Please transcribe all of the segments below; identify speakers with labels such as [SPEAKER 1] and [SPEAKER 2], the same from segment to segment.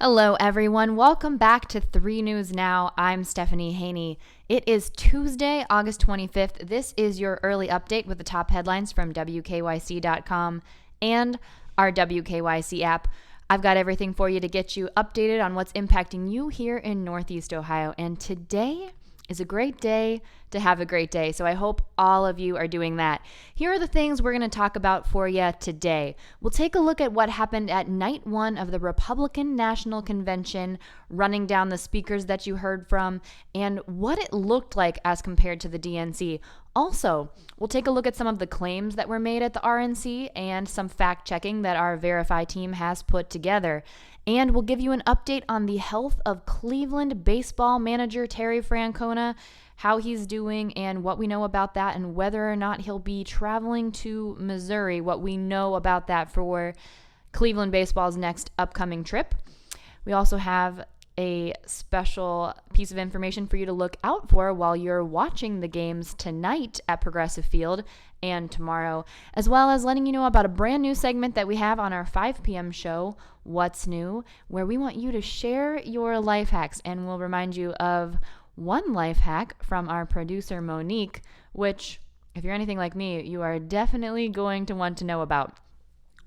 [SPEAKER 1] Hello, everyone. Welcome back to 3 News Now. I'm Stephanie Haney. It is Tuesday, August 25th. This is your early update with the top headlines from WKYC.com and our WKYC app. I've got everything for you to get you updated on what's impacting you here in Northeast Ohio. And today is a great day to have a great day. So I hope all of you are doing that. Here are the things we're going to talk about for you today. We'll take a look at what happened at night one of the Republican National Convention, running down the speakers that you heard from and what it looked like as compared to the DNC. Also, we'll take a look at some of the claims that were made at the RNC and some fact checking that our Verify team has put together. And we'll give you an update on the health of Cleveland baseball manager Terry Francona, how he's doing and what we know about that, and whether or not he'll be traveling to Missouri, what we know about that for Cleveland baseball's next upcoming trip. We also have a special piece of information for you to look out for while you're watching the games tonight at Progressive Field and tomorrow, as well as letting you know about a brand new segment that we have on our 5 p.m. show, What's New, where we want you to share your life hacks, and we'll remind you of one life hack from our producer Monique, which, if you're anything like me, you are definitely going to want to know about.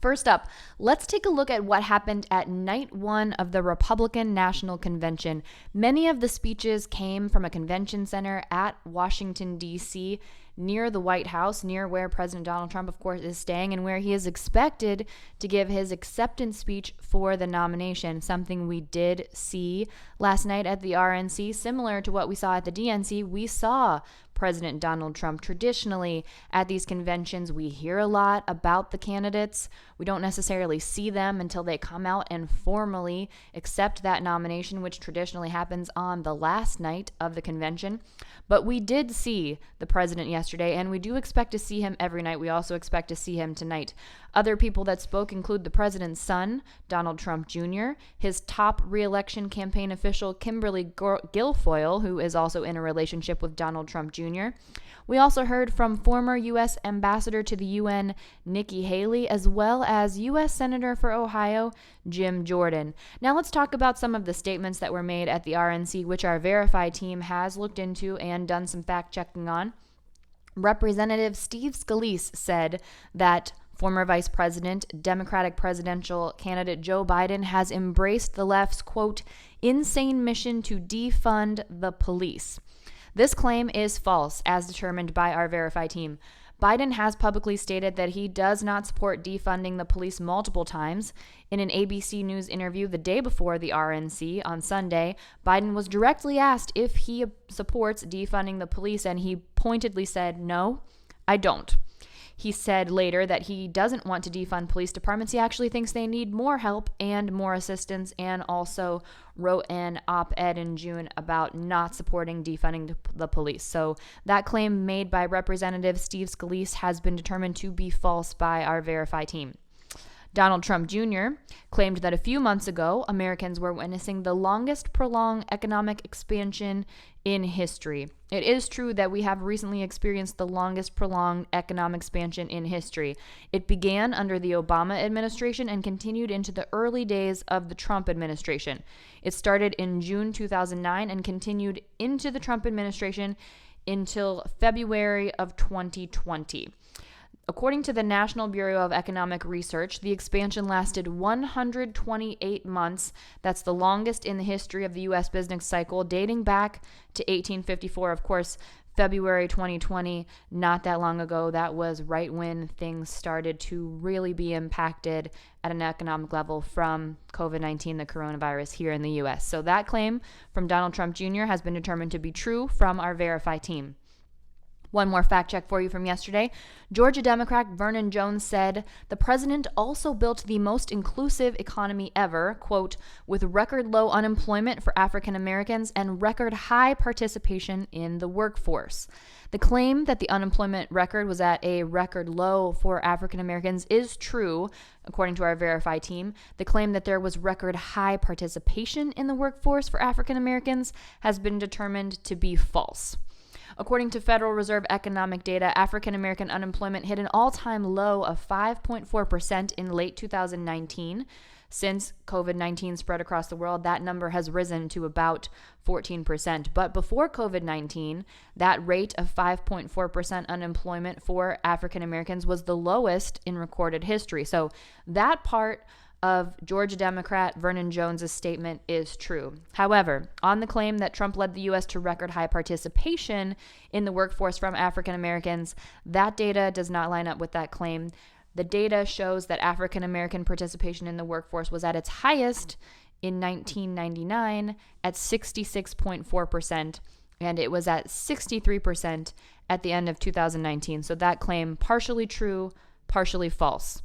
[SPEAKER 1] First up, let's take a look at what happened at night one of the Republican National Convention. Many of the speeches came from a convention center at Washington, D.C., near the White House, near where President Donald Trump, of course, is staying and where he is expected to give his acceptance speech for the nomination, something we did see last night at the RNC. Similar to what we saw at the DNC, we saw President Donald Trump. Traditionally, at these conventions, we hear a lot about the candidates. We don't necessarily see them until they come out and formally accept that nomination, which traditionally happens on the last night of the convention. But we did see the president yesterday, and we do expect to see him every night. We also expect to see him tonight. Other people that spoke include the president's son, Donald Trump Jr., his top re-election campaign official, Kimberly Guilfoyle, who is also in a relationship with Donald Trump Jr. We also heard from former U.S. Ambassador to the UN, Nikki Haley, as well as U.S. Senator for Ohio, Jim Jordan. Now let's talk about some of the statements that were made at the RNC, which our Verify team has looked into and done some fact-checking on. Representative Steve Scalise said that former Vice President, Democratic presidential candidate Joe Biden has embraced the left's, quote, insane mission to defund the police. This claim is false, as determined by our Verify team. Biden has publicly stated that he does not support defunding the police multiple times. In an ABC News interview the day before the RNC on Sunday, Biden was directly asked if he supports defunding the police, and he pointedly said, "No, I don't." He said later that he doesn't want to defund police departments. He actually thinks they need more help and more assistance, and also wrote an op-ed in June about not supporting defunding the police. So that claim made by Representative Steve Scalise has been determined to be false by our Verify team. Donald Trump Jr. claimed that a few months ago, Americans were witnessing the longest prolonged economic expansion in history. It is true that we have recently experienced the longest prolonged economic expansion in history. It began under the Obama administration and continued into the early days of the Trump administration. It started in June 2009 and continued into the Trump administration until February of 2020. According to the National Bureau of Economic Research, the expansion lasted 128 months. That's the longest in the history of the U.S. business cycle, dating back to 1854. Of course, February 2020, not that long ago, that was right when things started to really be impacted at an economic level from COVID-19, the coronavirus, here in the U.S. So that claim from Donald Trump Jr. has been determined to be true from our Verify team. One more fact check for you from yesterday. Georgia Democrat Vernon Jones said the president also built the most inclusive economy ever, quote, with record low unemployment for African Americans and record high participation in the workforce. The claim that the unemployment record was at a record low for African Americans is true, according to our Verify team. The claim that there was record high participation in the workforce for African Americans has been determined to be false. According to Federal Reserve economic data, African American unemployment hit an all-time low of 5.4% in late 2019. Since COVID-19 spread across the world, that number has risen to about 14%. But before COVID-19, that rate of 5.4% unemployment for African Americans was the lowest in recorded history. So that part of Georgia Democrat Vernon Jones's statement is true. However, on the claim that Trump led the U.S. to record high participation in the workforce from African Americans, that data does not line up with that claim. The data shows that African American participation in the workforce was at its highest in 1999 at 66.4%, and it was at 63% at the end of 2019. So that claim, partially true, partially false.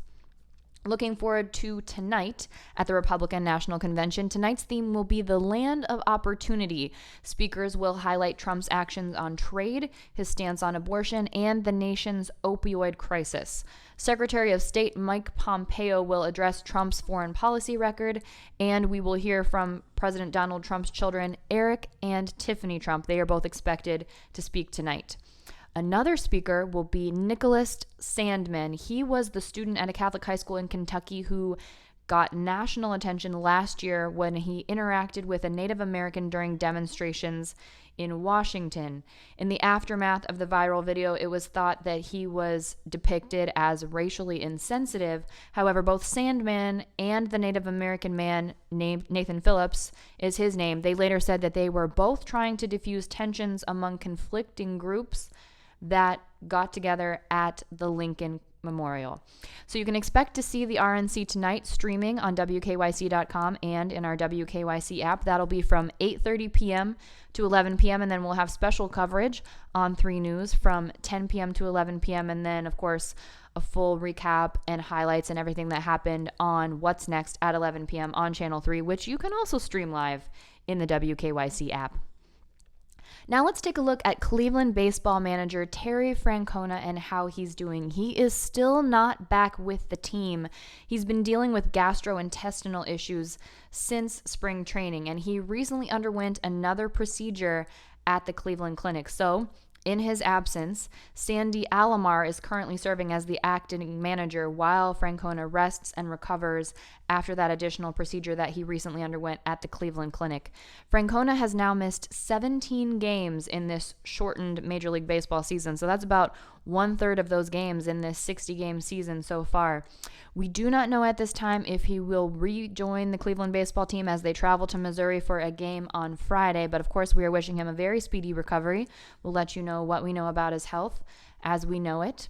[SPEAKER 1] Looking forward to tonight at the Republican National Convention. Tonight's theme will be the land of opportunity. Speakers will highlight Trump's actions on trade, his stance on abortion, and the nation's opioid crisis. Secretary of State Mike Pompeo will address Trump's foreign policy record, and we will hear from President Donald Trump's children, Eric and Tiffany Trump. They are both expected to speak tonight. Another speaker will be Nicholas Sandmann. He was the student at a Catholic high school in Kentucky who got national attention last year when he interacted with a Native American during demonstrations in Washington. In the aftermath of the viral video, it was thought that he was depicted as racially insensitive. However, both Sandmann and the Native American man named Nathan Phillips is his name. They later said that they were both trying to diffuse tensions among conflicting groups that got together at the Lincoln Memorial. So you can expect to see the RNC tonight streaming on WKYC.com and in our WKYC app. That'll be from 8:30 p.m. to 11 p.m. And then we'll have special coverage on 3 News from 10 p.m. to 11 p.m. And then, of course, a full recap and highlights and everything that happened on What's Next at 11 p.m. on Channel 3, which you can also stream live in the WKYC app. Now let's take a look at Cleveland baseball manager Terry Francona and how he's doing. He is still not back with the team. He's been dealing with gastrointestinal issues since spring training, and he recently underwent another procedure at the Cleveland Clinic. So, in his absence, Sandy Alomar is currently serving as the acting manager while Francona rests and recovers after that additional procedure that he recently underwent at the Cleveland Clinic. Francona has now missed 17 games in this shortened Major League Baseball season, so that's about 1/3 of those games in this 60-game season so far. We do not know at this time if he will rejoin the Cleveland baseball team as they travel to Missouri for a game on Friday, but of course we are wishing him a very speedy recovery. We'll let you know what we know about his health as we know it.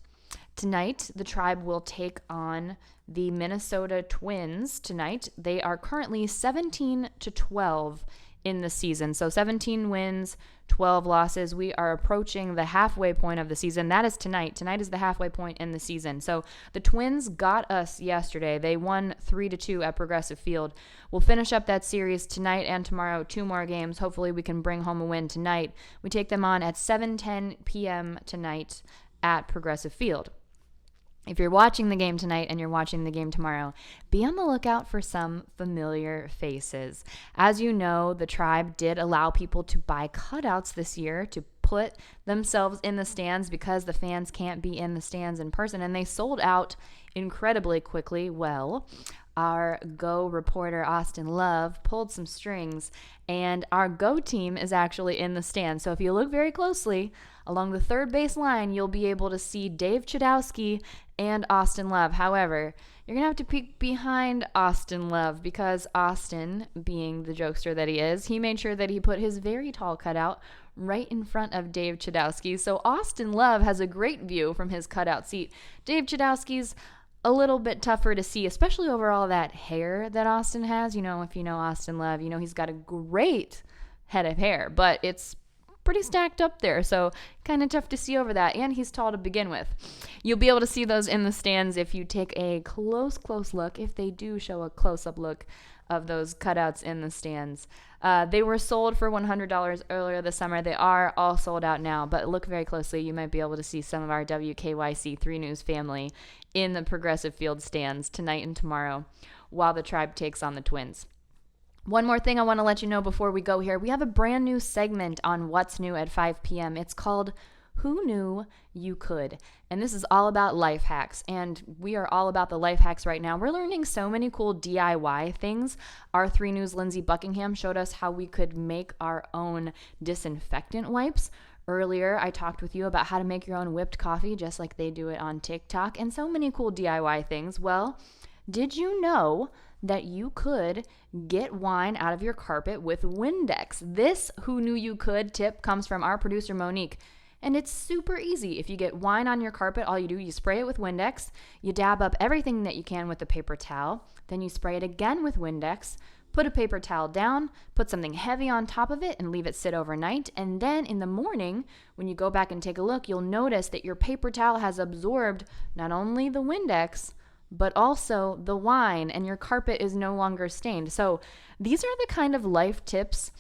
[SPEAKER 1] Tonight, the Tribe will take on the Minnesota Twins tonight. They are currently 17-12 in the season. So 17 wins, 12 losses. We are approaching the halfway point of the season. That is tonight. Tonight is the halfway point in the season. So the Twins got us yesterday. They won 3-2 at Progressive Field. We'll finish up that series tonight and tomorrow, 2 more games. Hopefully we can bring home a win tonight. We take them on at 7:10 p.m. tonight at Progressive Field. If you're watching the game tonight and you're watching the game tomorrow, be on the lookout for some familiar faces. As you know, the Tribe did allow people to buy cutouts this year to put themselves in the stands because the fans can't be in the stands in person, and they sold out incredibly quickly. Well, our Go reporter Austin Love pulled some strings, and our Go team is actually in the stands. So if you look very closely along the third base line, you'll be able to see Dave Chudowski and Austin Love. However, you're going to have to peek behind Austin Love because Austin, being the jokester that he is, he made sure that he put his very tall cutout right in front of Dave Chudowski. So Austin Love has a great view from his cutout seat. Dave Chudowski's a little bit tougher to see, especially over all that hair that Austin has. You know, if you know Austin Love, you know he's got a great head of hair, but it's pretty stacked up there, so kind of tough to see over that, and he's tall to begin with. You'll be able to see those in the stands if you take a close look, if they do show a close-up look of those cutouts in the stands. They were sold for $100 earlier this summer. They are all sold out now, but look very closely. You might be able to see some of our WKYC 3 News family in the Progressive Field stands tonight and tomorrow while the Tribe takes on the Twins. One more thing I want to let you know before we go here. We have a brand new segment on What's New at 5 p.m. It's called Who knew you could? And this is all about life hacks, and we are all about the life hacks right now. We're learning so many cool DIY things. Our 3 News Lindsay Buckingham showed us how we could make our own disinfectant wipes. Earlier, I talked with you about how to make your own whipped coffee, just like they do it on TikTok, and so many cool DIY things. Well, did you know that you could get wine out of your carpet with Windex? This Who Knew You Could tip comes from our producer, Monique. And it's super easy. If you get wine on your carpet, all you do, you spray it with Windex, you dab up everything that you can with a paper towel, then you spray it again with Windex, put a paper towel down, put something heavy on top of it, and leave it sit overnight. And then in the morning, when you go back and take a look, you'll notice that your paper towel has absorbed not only the Windex, but also the wine, and your carpet is no longer stained. So these are the kind of life tips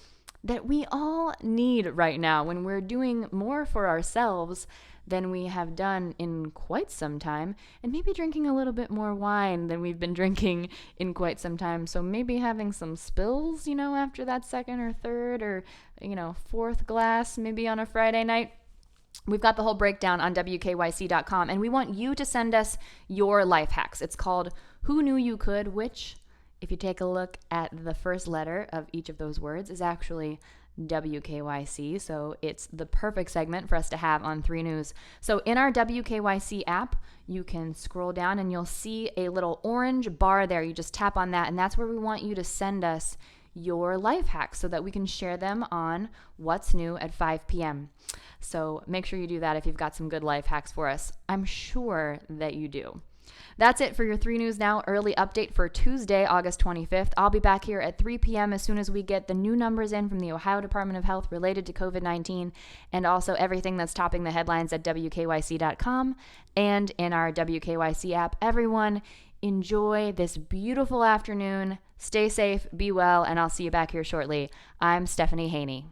[SPEAKER 1] that we all need right now when we're doing more for ourselves than we have done in quite some time, and maybe drinking a little bit more wine than we've been drinking in quite some time. So maybe having some spills, after that second or third or, fourth glass, maybe on a Friday night. We've got the whole breakdown on WKYC.com, and we want you to send us your life hacks. It's called Who Knew You Could, which, if you take a look at the first letter of each of those words, is actually WKYC. So it's the perfect segment for us to have on 3 News. So in our WKYC app, you can scroll down and you'll see a little orange bar there. You just tap on that, and that's where we want you to send us your life hacks so that we can share them on What's New at 5 p.m. So make sure you do that if you've got some good life hacks for us. I'm sure that you do. That's it for your 3 News Now early update for Tuesday, August 25th. I'll be back here at 3 p.m. as soon as we get the new numbers in from the Ohio Department of Health related to COVID-19, and also everything that's topping the headlines at WKYC.com and in our WKYC app. Everyone, enjoy this beautiful afternoon. Stay safe, be well, and I'll see you back here shortly. I'm Stephanie Haney.